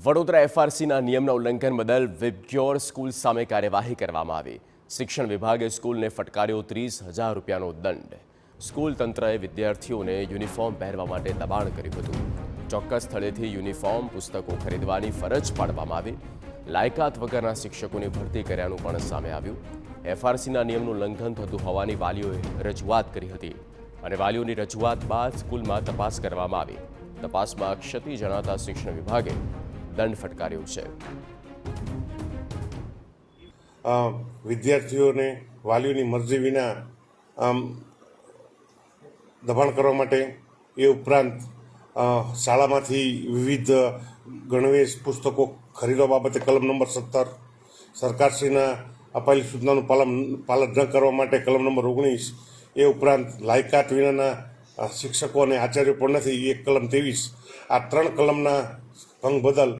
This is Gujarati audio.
વડોદરા એફઆરસીના નિયમના ઉલ્લંઘન બદલ વિબ્યોર સ્કૂલ સામે કાર્યવાહી કરવામાં આવી। શિક્ષણ વિભાગે સ્કૂલને ફટકાર્યો 30,000 રૂપિયાનો દંડ। સ્કૂલ તંત્રએ વિદ્યાર્થીઓને યુનિફોર્મ પહેરવા માટે દબાણ કર્યું હતું। ચોક્કસ સ્થળેથી યુનિફોર્મ પુસ્તકો ખરીદવાની ફરજ પાડવામાં આવી। લાયકાત વગરના શિક્ષકોની ભરતી કર્યાનું પણ સામે આવ્યું। એફઆરસીના નિયમનું ઉલ્લંઘન થતું હોવાની વાલીઓએ રજૂઆત કરી હતી અને વાલીઓની રજૂઆત બાદ સ્કૂલમાં તપાસ કરવામાં આવી। તપાસમાં ક્ષતિ જણાતા શિક્ષણ વિભાગે દંડ ફટકાર્યો છે। વિદ્યાર્થીઓને વાલીઓની મરજી વિના દબાણ કરવા માટે એ ઉપરાંત શાળામાંથી વિવિધ ગણવેશ પુસ્તકો ખરીદવા બાબતે કલમ નંબર 17, સરકારશ્રીના અપાયેલી સૂચનાનું પાલન ન કરવા માટે કલમ નંબર 19, એ ઉપરાંત લાયકાત વિનાના શિક્ષકો અને આચાર્યો પણ નથી, એક કલમ 23, આ 3 કલમના ભંગ બદલ